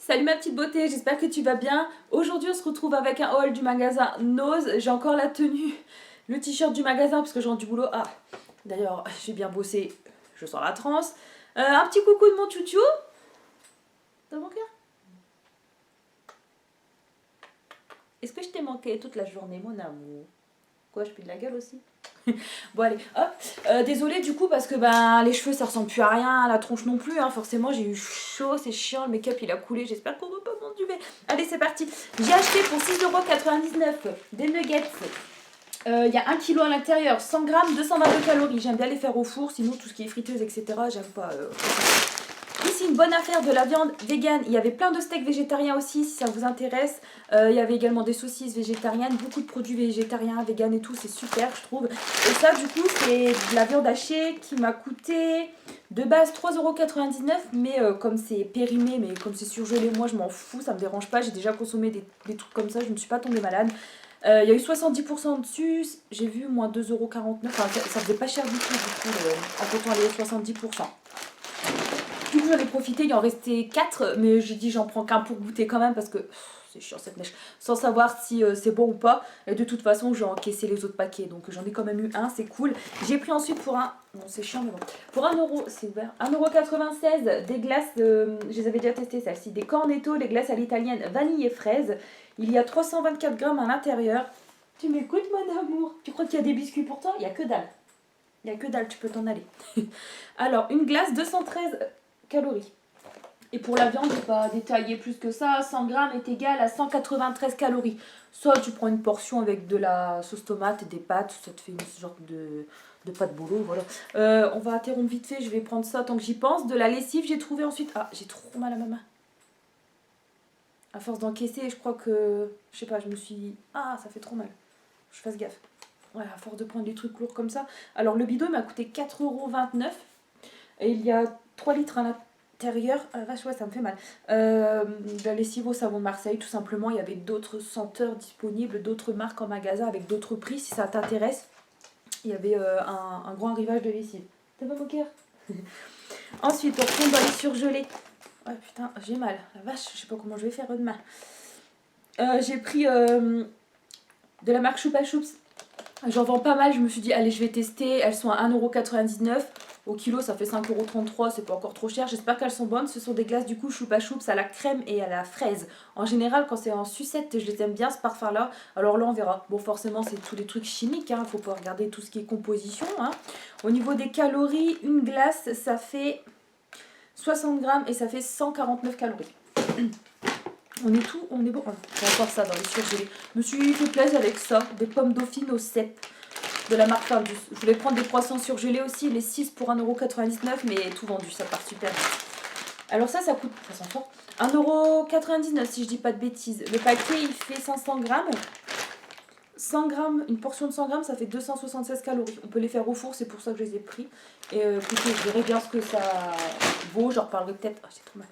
Salut ma petite beauté, j'espère que tu vas bien. Aujourd'hui on se retrouve avec un haul du magasin Nose. J'ai encore la tenue, le t-shirt du magasin parce que j'ai rendu du boulot. Ah, d'ailleurs j'ai bien bossé, je sens la transe. Un petit coucou de mon chouchou. T'as manqué? Est-ce que je t'ai manqué toute la journée mon amour? Quoi, je pue de la gueule aussi? Bon allez, hop. Désolée du coup parce que ben les cheveux ça ressemble plus à rien, la tronche non plus, hein. Forcément j'ai eu chaud, c'est chiant, le make-up il a coulé, j'espère qu'on va pas m'enduver. Allez c'est parti. J'ai acheté pour 6,99€ des nuggets. Il y a 1 kg à l'intérieur, 100 grammes, 222 calories. J'aime bien les faire au four, sinon tout ce qui est friteuse, etc. J'aime pas. Ici, une bonne affaire de la viande végane. Il y avait plein de steaks végétariens aussi, si ça vous intéresse. Il y avait également des saucisses végétariennes, beaucoup de produits végétariens, véganes et tout. C'est super, je trouve. Et ça, du coup, c'est de la viande hachée qui m'a coûté de base 3,99€. Mais comme c'est périmé, mais comme c'est surgelé, moi, je m'en fous, ça me dérange pas. J'ai déjà consommé des trucs comme ça, je ne suis pas tombée malade. Il y a eu 70% dessus, j'ai vu moins 2,49€. Enfin, ça faisait pas cher du tout, en comptant les 70%. Du coup j'en ai profité, il en restait 4, mais j'ai dit j'en prends qu'un pour goûter quand même parce que c'est chiant cette mèche, sans savoir si c'est bon ou pas. Et de toute façon j'ai encaissé les autres paquets, donc j'en ai quand même eu un, c'est cool. J'ai pris ensuite pour un, bon c'est chiant mais bon, pour 1€, c'est ouvert, 1,96€ des glaces, je les avais déjà testées celles-ci, des cornetto, les glaces à l'italienne vanille et fraise. Il y a 324 grammes à l'intérieur. Tu m'écoutes mon amour? Tu crois qu'il y a des biscuits pour toi? Il n'y a que dalle. Il n'y a que dalle, tu peux t'en aller. Alors, une glace, 213 calories. Et pour la viande, je ne vais pas détailler plus que ça. 100 grammes est égal à 193 calories. Soit tu prends une portion avec de la sauce tomate et des pâtes, ça te fait une sorte de pâte bolo, voilà. On va interrompre vite fait, je vais prendre ça tant que j'y pense. De la lessive, j'ai trouvé ensuite... Ah, j'ai trop mal à ma main. À force d'encaisser, je crois que... Je sais pas, je me suis... Ah, ça fait trop mal. Je fasse gaffe. Ouais, à force de prendre des trucs lourds comme ça. Alors, le bidon m'a coûté 4,29€. Et il y a 3 litres à l'intérieur. Ah la vache, ouais, ça me fait mal. De la lessive au savon de Marseille, tout simplement. Il y avait d'autres senteurs disponibles, d'autres marques en magasin avec d'autres prix. Si ça t'intéresse, il y avait un grand arrivage de lessive. T'as pas mon cœur? Ensuite, on retourne dans les surgelés. Ouais, putain, j'ai mal. La vache, je sais pas comment je vais faire demain. J'ai pris de la marque Choupa Choups. J'en vends pas mal, je me suis dit, allez, je vais tester. Elles sont à 1,99€. Au kilo, ça fait 5,33€, c'est pas encore trop cher. J'espère qu'elles sont bonnes. Ce sont des glaces du coup Choupa Choups à la crème et à la fraise. En général, quand c'est en sucette, je les aime bien, ce parfum-là. Alors là, on verra. Bon, forcément, c'est tous des trucs chimiques. Hein. Faut pas regarder tout ce qui est composition. Hein. Au niveau des calories, une glace, ça fait 60 grammes et ça fait 149 calories. On est tout, on est bon. J'ai encore ça dans les surgelés. Je me suis fait plaisir avec ça. Des pommes dauphines au cèpe de la marque Findus. Je voulais prendre des poissons surgelés aussi, les 6 pour 1,99€, mais tout vendu, ça part super vite. Alors ça coûte, ça sent fort, 1,99€ si je dis pas de bêtises. Le paquet, il fait 500 grammes. 100 grammes, une portion de 100 grammes, ça fait 276 calories. On peut les faire au four, c'est pour ça que je les ai pris. Et écoutez, je verrai bien ce que ça vaut. J'en reparlerai peut-être... Oh, j'ai trop mal.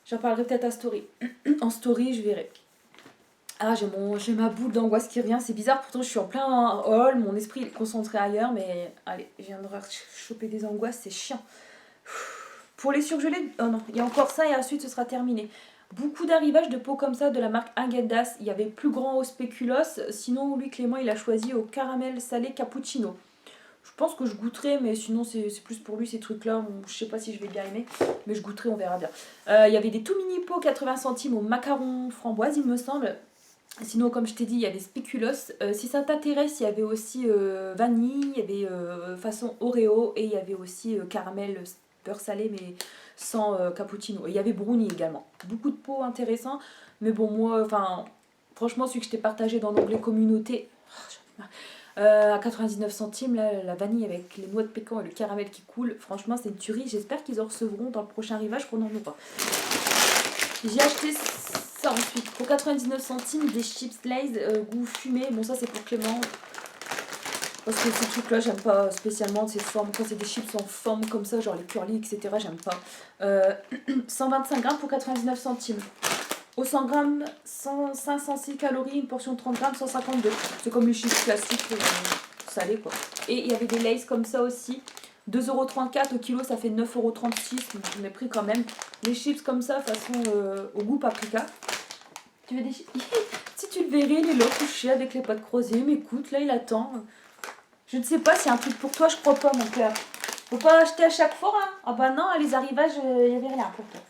J'en parlerai peut-être à story. En story, je verrai. Ah, j'ai ma boule d'angoisse qui revient. C'est bizarre, pourtant je suis en plein hall. Mon esprit est concentré ailleurs. Mais allez, je viens de choper des angoisses, c'est chiant. Pour les surgelés, oh non, il y a encore ça et ensuite ce sera terminé. Beaucoup d'arrivages de pots comme ça de la marque Häagen-Dazs. Il y avait plus grand au spéculoos. Sinon, lui, Clément, il a choisi au caramel salé cappuccino. Je pense que je goûterai, mais sinon c'est plus pour lui ces trucs-là. Je sais pas si je vais bien aimer, mais je goûterai, on verra bien. Il y avait des tout mini pots 80 centimes au macaron framboise, il me semble. Sinon, comme je t'ai dit, il y a des spéculoos. Si ça t'intéresse, il y avait aussi vanille, il y avait façon Oreo et il y avait aussi caramel beurre salé, mais sans cappuccino. Et il y avait brownie également. Beaucoup de pots intéressants, mais bon, moi, enfin, franchement, celui que je t'ai partagé dans l'onglet communauté, à 99 centimes, là, la vanille avec les noix de pécan et le caramel qui coule, franchement, c'est une tuerie. J'espère qu'ils en recevront dans le prochain rivage qu'on en aura. J'ai acheté ça ensuite pour 99 centimes des chips Lay's goût fumé. Bon, ça c'est pour Clément. Parce que ces trucs là, j'aime pas spécialement ces formes. Quand c'est des chips en forme comme ça, genre les curly, etc., j'aime pas. 125 grammes pour 99 centimes. Au 100 grammes, 506 calories, une portion de 30 grammes, 152. C'est comme les chips classiques salés quoi. Et il y avait des Lay's comme ça aussi. 2,34€ au kilo, ça fait 9,36€. On est pris quand même. Les chips comme ça, façon au goût paprika. Tu veux des chips? Si tu le verrais, il est là couché avec les pattes croisées. Mais écoute, là il attend. Je ne sais pas si c'est un truc pour toi, je crois pas mon cœur. Faut pas acheter à chaque fois, hein. Ah bah non, les arrivages, il y avait rien pour toi.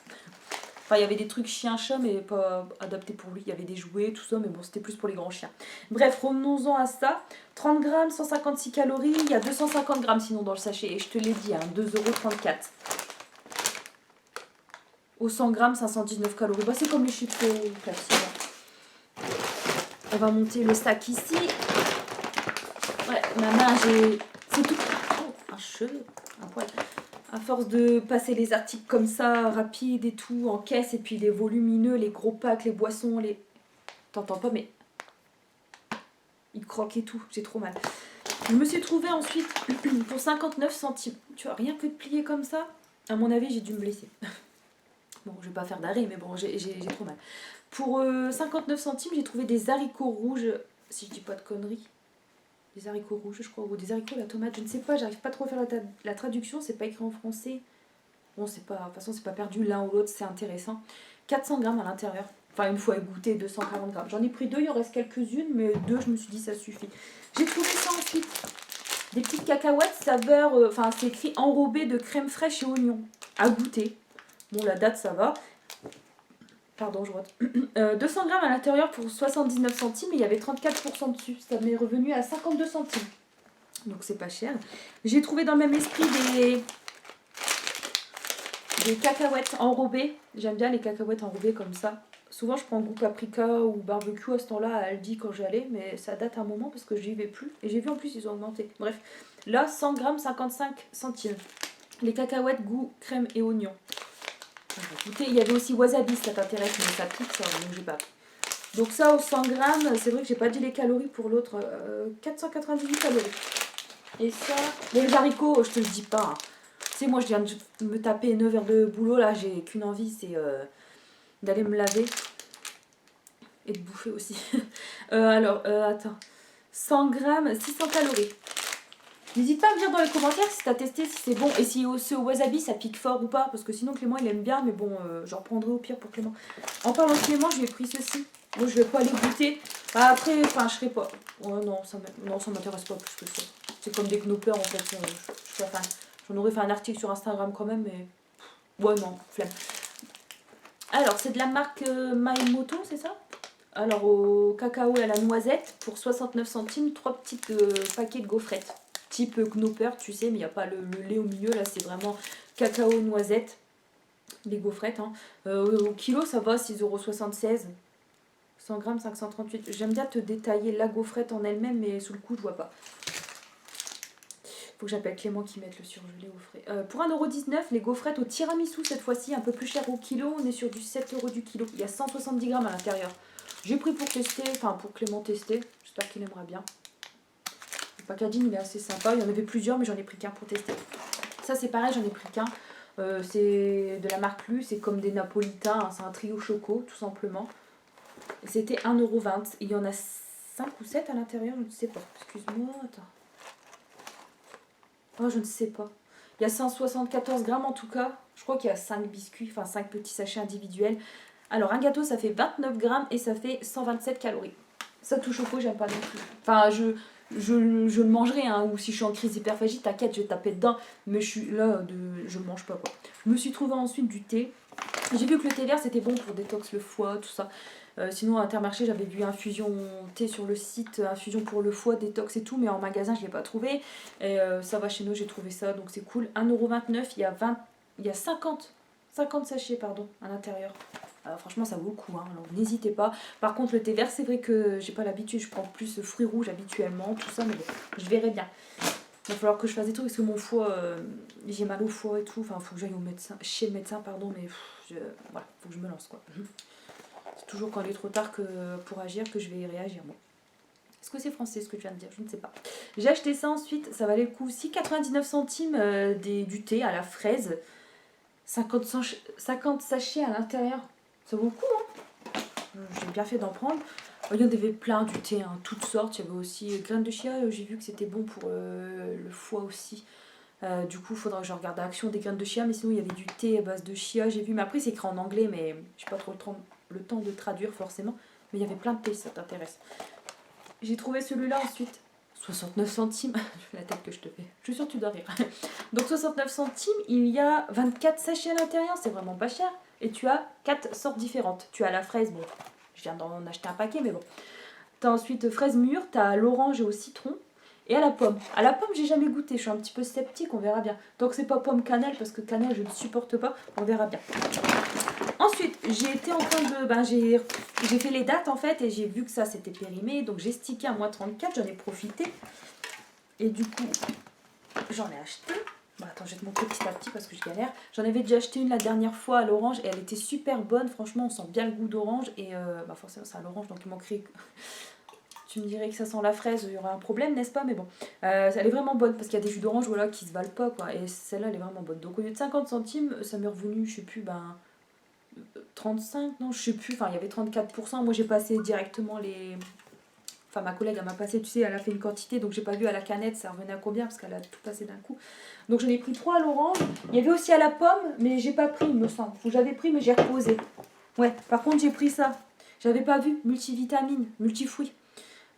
Enfin, il y avait des trucs chien-chat, mais pas adaptés pour lui. Il y avait des jouets, tout ça, mais bon, c'était plus pour les grands chiens. Bref, revenons-en à ça. 30 grammes, 156 calories. Il y a 250 grammes sinon dans le sachet. Et je te l'ai dit, hein, 2,34€. Au 100 grammes, 519 calories. Bah, c'est comme les chips classiques. Hein. On va monter le sac ici. Ouais, ma main, j'ai... C'est tout... Oh, un cheveu, un poil. À force de passer les articles comme ça, rapides et tout, en caisse, et puis les volumineux, les gros packs, les boissons, les... T'entends pas, mais... Il croque et tout, j'ai trop mal. Je me suis trouvée ensuite pour 59 centimes. Tu vois, rien que de plier comme ça, à mon avis, j'ai dû me blesser. Bon, je vais pas faire d'arrêt, mais bon, j'ai trop mal. Pour 59 centimes, j'ai trouvé des haricots rouges, si je dis pas de conneries. Des haricots rouges, je crois, ou des haricots à la tomate, je ne sais pas, j'arrive pas trop à faire la traduction, c'est pas écrit en français. Bon, c'est pas, de toute façon, c'est pas perdu l'un ou l'autre, c'est intéressant. 400 grammes à l'intérieur. Enfin, une fois égoutté, 240 grammes. J'en ai pris 2, il en reste quelques-unes, mais 2, je me suis dit, ça suffit. J'ai trouvé ça ensuite. Des petites cacahuètes saveur, enfin, c'est écrit enrobé de crème fraîche et oignon. À goûter. Bon, la date, ça va. Pardon, je rote. 200 grammes à l'intérieur pour 79 centimes et il y avait 34% dessus. Ça m'est revenu à 52 centimes. Donc c'est pas cher. J'ai trouvé dans le même esprit des cacahuètes enrobées. J'aime bien les cacahuètes enrobées comme ça. Souvent je prends goût paprika ou barbecue à ce temps-là à Aldi quand j'allais, mais ça date un moment parce que j'y vais plus. Et j'ai vu en plus ils ont augmenté. Bref, là 100 grammes 55 centimes. Les cacahuètes goût crème et oignon. Écoutez, il y avait aussi wasabi, ça t'intéresse, mais ça pique ça, donc j'ai pas. Donc ça, au 100 grammes, c'est vrai que j'ai pas dit les calories pour l'autre, 498 calories. Et ça, les haricots, je te le dis pas. Hein. Tu sais, moi je viens de me taper 9 heures de boulot, là, j'ai qu'une envie, c'est d'aller me laver. Et de bouffer aussi. Attends. 100 grammes, 600 calories. N'hésite pas à me dire dans les commentaires si t'as testé, si c'est bon. Et si ce wasabi ça pique fort ou pas. Parce que sinon Clément il aime bien. Mais bon, j'en prendrai au pire pour Clément. En parlant de Clément, je lui ai pris ceci. Moi je vais pas aller goûter. Bah, après, enfin je serai pas. Ouais, non, ça m'intéresse pas plus que ça. C'est comme des knoppers en fait. J'en aurais fait un article sur Instagram quand même. Mais ouais, non, flemme. Alors, c'est de la marque Maimoto, c'est ça? Alors, au cacao et à la noisette, pour 69 centimes, 3 petits paquets de gaufrettes. Type Knopper, tu sais, mais il n'y a pas le lait au milieu, là c'est vraiment cacao noisette, les gaufrettes. Hein. Au kilo, ça va, 6,76 €. 100 grammes, 538. J'aime bien te détailler la gaufrette en elle-même, mais sous le coup, je vois pas. Faut que j'appelle Clément qui mette le surgelé au frais. Pour 1,19 €, les gaufrettes au tiramisu, cette fois-ci, un peu plus cher au kilo. On est sur du 7 € du kilo. Il y a 170 grammes à l'intérieur. J'ai pris pour tester, enfin pour Clément tester. J'espère qu'il aimera bien. Le packaging il est assez sympa. Il y en avait plusieurs, mais j'en ai pris qu'un pour tester. Ça c'est pareil, j'en ai pris qu'un. C'est de la marque Lu, c'est comme des napolitains. Hein, c'est un trio choco, tout simplement. C'était 1,20 €. Il y en a 5 ou 7 à l'intérieur, je ne sais pas. Excuse-moi, attends. Oh, je ne sais pas. Il y a 174 grammes en tout cas. Je crois qu'il y a 5 biscuits, enfin 5 petits sachets individuels. Alors un gâteau ça fait 29 grammes et ça fait 127 calories. Ça touche au pot, j'aime pas non plus. Enfin je le mangerai, hein, ou si je suis en crise d'hyperphagie, t'inquiète, je vais taper dedans. Mais je suis là, je le mange pas quoi. Je me suis trouvé ensuite du thé. J'ai vu que le thé vert c'était bon pour détox le foie, tout ça. Sinon à Intermarché j'avais vu infusion thé sur le site, infusion pour le foie, détox et tout, mais en magasin je l'ai pas trouvé. Et ça va chez nous, j'ai trouvé ça, donc c'est cool. 1,29 €, il y a 50 sachets pardon, à l'intérieur. Franchement ça vaut le coup, hein, alors n'hésitez pas. Par contre le thé vert c'est vrai que j'ai pas l'habitude, je prends plus fruits rouges habituellement, tout ça, mais bon, je verrai bien. Il va falloir que je fasse des trucs parce que mon foie, j'ai mal au foie et tout, enfin faut que j'aille au médecin, chez le médecin pardon, mais voilà, faut que je me lance quoi. C'est toujours quand il est trop tard pour agir que je vais réagir. Bon. Est-ce que c'est français ce que tu viens de dire? Je ne sais pas. J'ai acheté ça ensuite, ça valait le coup aussi. 99 centimes du thé à la fraise. 50 sachets à l'intérieur. Ça vaut le coup, hein. J'ai bien fait d'en prendre. Il y en avait plein du thé, hein, toutes sortes. Il y avait aussi graines de chia, j'ai vu que c'était bon pour le foie aussi. Du coup, il faudra que je regarde Action des graines de chia, mais sinon il y avait du thé à base de chia, j'ai vu. Mais après, c'est écrit en anglais, mais j'ai pas trop le temps de traduire forcément. Mais il y avait plein de thé, si ça t'intéresse. J'ai trouvé celui-là ensuite. 69 centimes. La tête que je te fais. Je suis sûre que tu dois rire. Donc 69 centimes, il y a 24 sachets à l'intérieur, c'est vraiment pas cher. Et tu as 4 sortes différentes. Tu as la fraise, bon, je viens d'en acheter un paquet, mais bon. Tu as ensuite fraise mûre, tu as l'orange et au citron. Et à la pomme. À la pomme, j'ai jamais goûté, je suis un petit peu sceptique, on verra bien. Tant que c'est pas pomme cannelle, parce que cannelle, je ne supporte pas, on verra bien. Ensuite, j'ai été en train de... j'ai fait les dates en fait, et j'ai vu que ça c'était périmé, donc j'ai stické à moins 34, j'en ai profité. Et du coup, j'en ai acheté. Bon, attends, je vais te montrer petit à petit parce que je galère. J'en avais déjà acheté une la dernière fois à l'orange, et elle était super bonne, franchement, on sent bien le goût d'orange, et forcément c'est à l'orange, donc il manquerait... Tu me dirais que ça sent la fraise, il y aurait un problème, n'est-ce pas? Mais bon, elle est vraiment bonne parce qu'il y a des jus d'orange voilà, qui se valent pas, quoi. Et celle-là, elle est vraiment bonne. Donc au lieu de 50 centimes, ça m'est revenu, je sais plus, 35, non, je sais plus. Enfin, il y avait 34%. Moi, j'ai passé directement les... Enfin, ma collègue, elle m'a passé, tu sais, elle a fait une quantité, donc j'ai pas vu à la canette, ça revenait à combien, parce qu'elle a tout passé d'un coup. Donc j'en ai pris 3 à l'orange. Il y avait aussi à la pomme, mais j'ai pas pris, il me semble. J'avais pris, mais j'ai reposé. Ouais, par contre, j'ai pris ça. J'avais pas vu, multivitamine, multifruits.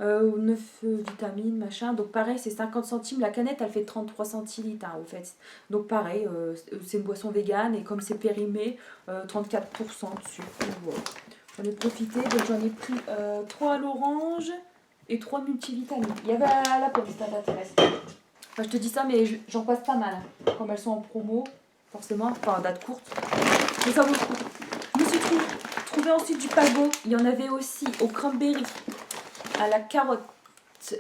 9 vitamines, machin. Donc pareil, c'est 50 centimes. La canette, elle fait 33 centilitres, hein, au fait. Donc pareil, c'est une boisson végane. Et comme c'est périmé, 34% dessus. Voilà. J'en ai profité. Donc j'en ai pris 3 à l'orange et 3 multivitamines. Il y avait à la pomme, si ça t'intéresse. Enfin, je te dis ça, mais j'en passe pas mal. Hein. Comme elles sont en promo, forcément. Enfin, en date courte. Mais ça vaut le coup. Je me suis trouvé ensuite du pago. Il y en avait aussi au cranberry, à la carotte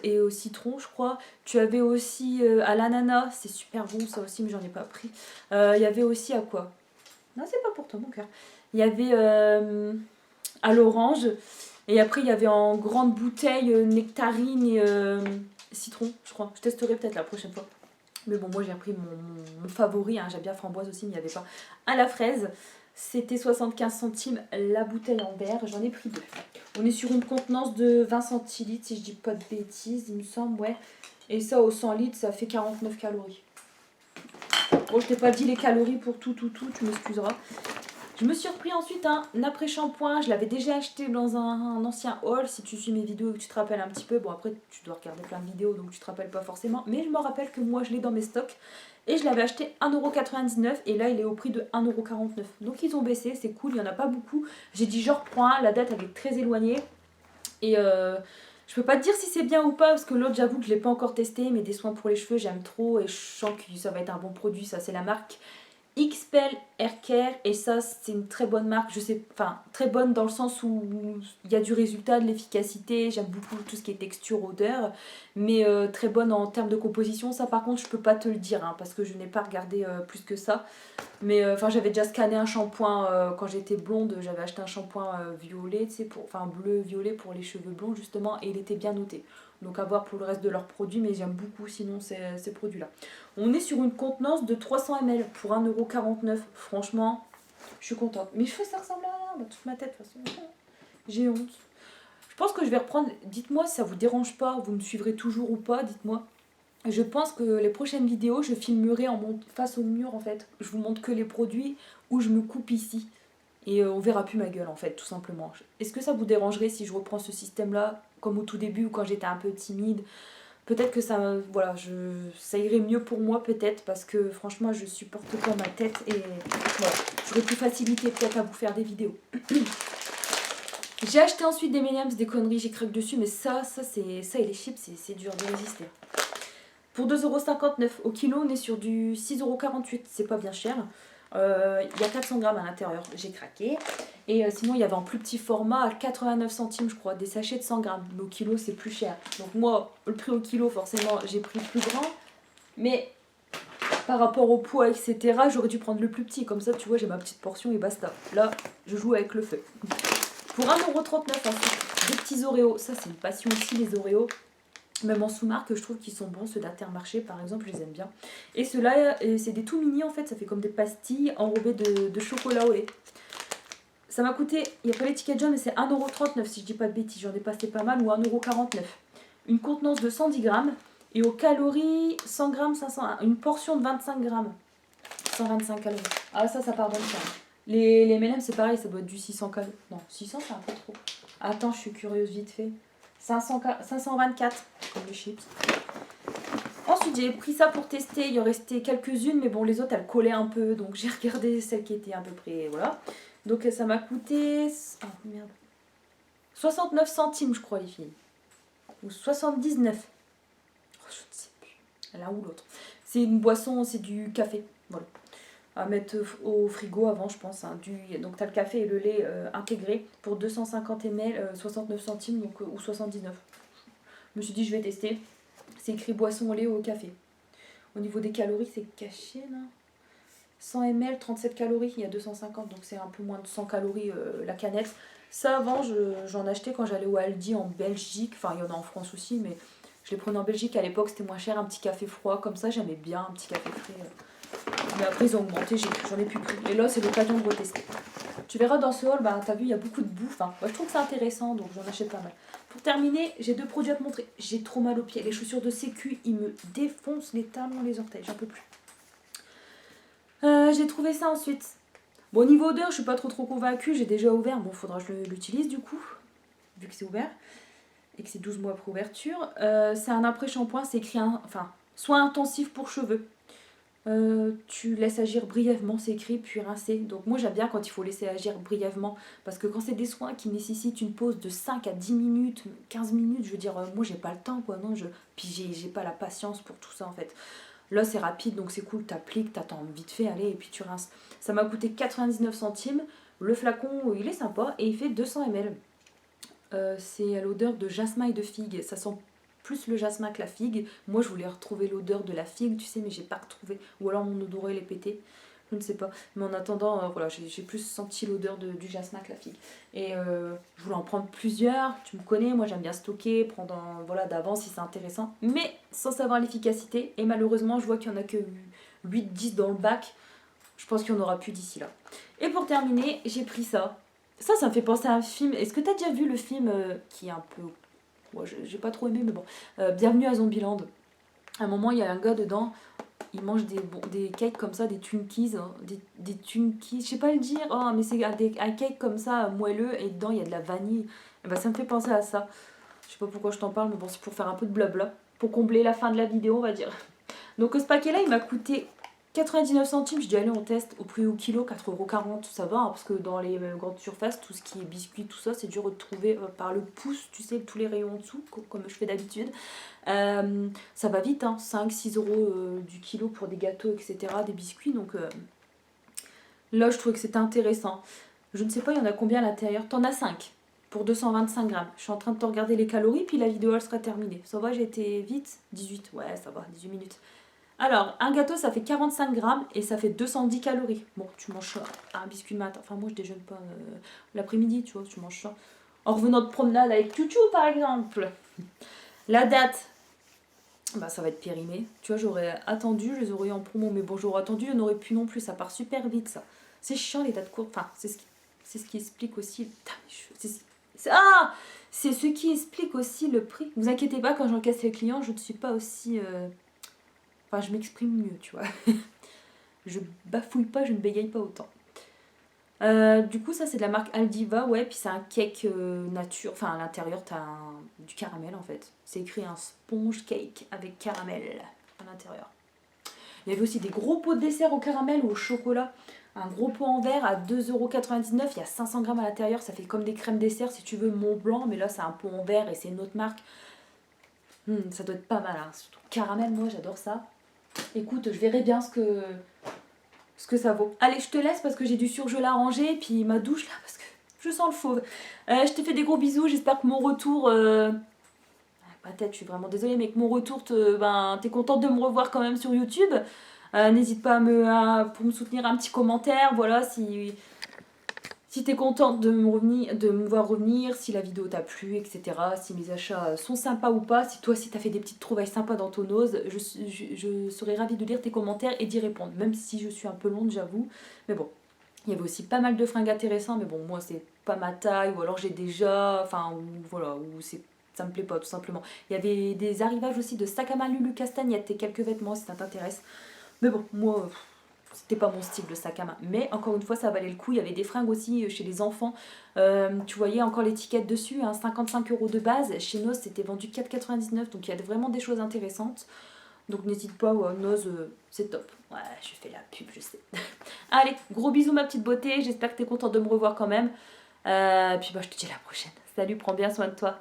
et au citron, je crois. Tu avais aussi à l'ananas, c'est super bon ça aussi, mais j'en ai pas pris. Il y avait aussi à quoi? Non, c'est pas pour toi, mon cœur. Il y avait à l'orange, et après il y avait en grande bouteille nectarine et citron, je crois. Je testerai peut-être la prochaine fois. Mais bon, moi j'ai pris mon favori, hein. J'aime bien framboise aussi, mais il n'y avait pas. À la fraise, c'était 75 centimes la bouteille en verre, j'en ai pris 2. On est sur une contenance de 20 centilitres, si je dis pas de bêtises, il me semble, ouais. Et ça, au 100 litres, ça fait 49 calories. Bon, je t'ai pas dit les calories pour tout, tu m'excuseras. Je me suis repris ensuite un après-shampoing. Je l'avais déjà acheté dans un ancien haul. Si tu suis mes vidéos et que tu te rappelles un petit peu, bon après tu dois regarder plein de vidéos donc tu te rappelles pas forcément. Mais je me rappelle que moi je l'ai dans mes stocks. Et je l'avais acheté 1,99€ et là il est au prix de 1,49€. Donc ils ont baissé, c'est cool, il n'y en a pas beaucoup. J'ai dit je reprends un, la date elle est très éloignée. Et je peux pas te dire si c'est bien ou pas parce que l'autre j'avoue que je l'ai pas encore testé. Mais des soins pour les cheveux j'aime trop et je sens que ça va être un bon produit. Ça c'est la marque XPEL Hair Care, et ça c'est une très bonne marque, je sais, enfin très bonne dans le sens où il y a du résultat, de l'efficacité, j'aime beaucoup tout ce qui est texture, odeur, mais très bonne en termes de composition. Ça par contre je peux pas te le dire hein, parce que je n'ai pas regardé plus que ça, mais enfin j'avais déjà scanné un shampoing quand j'étais blonde, j'avais acheté un shampoing violet, tu sais, enfin bleu violet pour les cheveux blonds justement, et il était bien noté. Donc à voir pour le reste de leurs produits, mais j'aime beaucoup sinon ces produits-là. On est sur une contenance de 300 ml pour 1,49€. Franchement, je suis contente. Mes cheveux, ça ressemble à rien. Dans toute ma tête, de toute façon. J'ai honte. Je pense que je vais reprendre... Dites-moi si ça vous dérange pas, vous me suivrez toujours ou pas, dites-moi. Je pense que les prochaines vidéos, je filmerai face au mur, en fait. Je vous montre que les produits où je me coupe ici. Et on verra plus ma gueule, en fait, tout simplement. Est-ce que ça vous dérangerait si je reprends ce système-là, comme au tout début, quand j'étais un peu timide? Peut-être que ça, voilà, ça irait mieux pour moi, peut-être, parce que franchement, je supporte pas ma tête et voilà, j'aurais plus facilité peut-être à vous faire des vidéos. J'ai acheté ensuite des M&M's, des conneries, j'ai craqué dessus, mais ça et les chips, c'est dur de résister. Pour 2,59€ au kilo, on est sur du 6,48€, c'est pas bien cher. Il y a 400 grammes à l'intérieur, j'ai craqué. Et sinon, il y avait en plus petit format à 89 centimes, je crois, des sachets de 100 grammes. Mais au kilo, c'est plus cher. Donc moi, le prix au kilo, forcément, j'ai pris le plus grand. Mais par rapport au poids, etc., j'aurais dû prendre le plus petit. Comme ça, tu vois, j'ai ma petite portion et basta. Là, je joue avec le feu. Pour 1,39€ ensuite, des petits Oreos. Ça, c'est une passion aussi, les Oreos. Même en sous-marque, je trouve qu'ils sont bons. Ceux d'Intermarché, par exemple, je les aime bien. Et ceux-là, c'est des tout mini, en fait. Ça fait comme des pastilles enrobées de chocolat au lait. Ça m'a coûté, il n'y a pas l'étiquette jaune, mais c'est 1,39€ si je dis pas de bêtises. J'en ai passé pas mal, ou 1,49€. Une contenance de 110 grammes. Et aux calories, 100 grammes, 500, une portion de 25 grammes. 125 calories. Ah ça pardonne ça. Les M&M c'est pareil, ça doit être du 600 calories. Non, 600 c'est un peu trop. Attends, je suis curieuse vite fait. 524 comme les chips. Ensuite j'ai pris ça pour tester, il y en restait quelques-unes, mais bon les autres elles collaient un peu, donc j'ai regardé celles qui étaient à peu près, voilà. Donc ça m'a coûté, oh, merde, 69 centimes je crois les filles, ou 79, oh, je ne sais plus, l'un ou l'autre. C'est une boisson, c'est du café, voilà. À mettre au frigo avant je pense, hein, donc t'as le café et le lait intégré pour 250 ml, 69 centimes donc, ou 79. Je me suis dit je vais tester. C'est écrit boisson au lait ou au café. Au niveau des calories, c'est caché là. 100 ml, 37 calories, il y a 250, donc c'est un peu moins de 100 calories la canette. Ça avant, j'en achetais quand j'allais au Aldi en Belgique. Enfin, il y en a en France aussi, mais je les prenais en Belgique à l'époque, c'était moins cher. Un petit café froid comme ça, j'aimais bien un petit café frais. Mais après, ils ont augmenté, j'en ai plus pris. Et là, c'est l'occasion de retester. Tu verras dans ce haul, bah, t'as vu, il y a beaucoup de bouffe. Hein. Moi, je trouve que c'est intéressant, donc j'en achète pas mal. Pour terminer, j'ai 2 produits à te montrer. J'ai trop mal aux pieds. Les chaussures de sécu, ils me défoncent les talons, les orteils. J'en peux plus. J'ai trouvé ça ensuite. Bon, au niveau odeur, je suis pas trop convaincue. J'ai déjà ouvert. Bon, faudra que je l'utilise du coup, vu que c'est ouvert. Et que c'est 12 mois après ouverture. C'est un après-shampoing. C'est écrit, enfin, soin intensif pour cheveux. Tu laisses agir brièvement, c'est écrit, puis rincer. Donc moi j'aime bien quand il faut laisser agir brièvement, parce que quand c'est des soins qui nécessitent une pause de 5 à 10 minutes, 15 minutes, je veux dire, moi j'ai pas le temps quoi, non, puis j'ai pas la patience pour tout ça en fait. Là c'est rapide, donc c'est cool, t'appliques, t'attends vite fait, allez, et puis tu rinces. Ça m'a coûté 99 centimes, le flacon il est sympa, et il fait 200 ml. C'est à l'odeur de jasmin et de figue, ça sent plus le jasmin que la figue. Moi, je voulais retrouver l'odeur de la figue, tu sais, mais j'ai pas retrouvé. Ou alors mon odorat il est pété, je ne sais pas. Mais en attendant, voilà, j'ai plus senti l'odeur du jasmin que la figue. Et je voulais en prendre plusieurs. Tu me connais, moi j'aime bien stocker, prendre voilà, d'avance si c'est intéressant, mais sans savoir l'efficacité. Et malheureusement, je vois qu'il y en a que 8-10 dans le bac. Je pense qu'il n'y en aura plus d'ici là. Et pour terminer, j'ai pris ça. Ça me fait penser à un film. Est-ce que tu as déjà vu le film qui est un peu... Ouais, j'ai pas trop aimé, mais bon. Bienvenue à Zombieland. À un moment, il y a un gars dedans, il mange des cakes comme ça, des Twinkies. Hein, des Twinkies, je sais pas le dire, oh, mais c'est un cake comme ça, moelleux, et dedans, il y a de la vanille. Et bah, ça me fait penser à ça. Je sais pas pourquoi je t'en parle, mais bon, c'est pour faire un peu de blabla. Pour combler la fin de la vidéo, on va dire. Donc, ce paquet-là, il m'a coûté 99 centimes, je dis allez on teste au prix au kilo, 4,40 €, ça va, hein, parce que dans les grandes surfaces, tout ce qui est biscuits, tout ça, c'est dur de trouver par le pouce, tu sais, tous les rayons en dessous, comme je fais d'habitude. Ça va vite, hein, 5-6 € du kilo pour des gâteaux, etc., des biscuits, donc là je trouvais que c'était intéressant. Je ne sais pas, il y en a combien à l'intérieur, t'en as 5 pour 225 grammes. Je suis en train de te regarder les calories, puis la vidéo elle sera terminée. Ça va, j'ai été vite, 18, ouais ça va, 18 minutes. Alors, un gâteau, ça fait 45 grammes et ça fait 210 calories. Bon, tu manges un biscuit le matin. Enfin, moi, je déjeune pas l'après-midi, tu vois, tu manges ça. En revenant de promenade avec Chouchou, par exemple. La date, bah, ça va être périmé. Tu vois, j'aurais attendu, je les aurais eu en promo. Mais bon, j'aurais attendu, il n'y en aurait plus non plus. Ça part super vite, ça. C'est chiant, les dates courtes. Enfin, c'est ce qui explique aussi... C'est ce qui explique aussi le prix. Ne vous inquiétez pas, quand j'encaisse les clients, je ne suis pas aussi... Enfin, je m'exprime mieux, tu vois. Je bafouille pas, je ne bégaye pas autant. Du coup, ça, c'est de la marque Aldiva, ouais. Puis c'est un cake nature. Enfin, à l'intérieur, t'as du caramel, en fait. C'est écrit un sponge cake avec caramel à l'intérieur. Il y avait aussi des gros pots de dessert au caramel ou au chocolat. Un gros pot en verre à 2,99 €. Il y a 500 grammes à l'intérieur. Ça fait comme des crèmes dessert, si tu veux, Mont Blanc. Mais là, c'est un pot en verre et c'est une autre marque. Ça doit être pas mal, hein. Surtout caramel, moi, j'adore ça. Écoute, je verrai bien ce que ça vaut. Allez, je te laisse parce que j'ai du surgelé à ranger. Et puis ma douche, là, parce que je sens le fauve. Je te fais des gros bisous. J'espère que mon retour... Ma tête, je suis vraiment désolée, mais que mon retour, t'es contente de me revoir quand même sur YouTube. N'hésite pas pour me soutenir un petit commentaire. Voilà, si t'es contente de me voir revenir, si la vidéo t'a plu, etc. Si mes achats sont sympas ou pas, si t'as fait des petites trouvailles sympas dans ton ose, je serais ravie de lire tes commentaires et d'y répondre. Même si je suis un peu longue, j'avoue. Mais bon, il y avait aussi pas mal de fringues intéressantes, mais bon, moi c'est pas ma taille, ou alors j'ai déjà, enfin, ou voilà, ou c'est ça me plaît pas tout simplement. Il y avait des arrivages aussi de sac à main Lulu Castagnette et quelques vêtements si ça t'intéresse. Mais bon, moi, c'était pas mon style de sac à main. Mais encore une fois, ça valait le coup. Il y avait des fringues aussi chez les enfants. Tu voyais encore l'étiquette dessus, hein, 55 € de base. Chez Noz, c'était vendu 4,99 €. Donc il y a vraiment des choses intéressantes. Donc n'hésite pas, ouais, Noz, c'est top. Ouais, je fais la pub, je sais. Allez, gros bisous ma petite beauté. J'espère que t'es content de me revoir quand même. Puis bah, je te dis à la prochaine. Salut, prends bien soin de toi.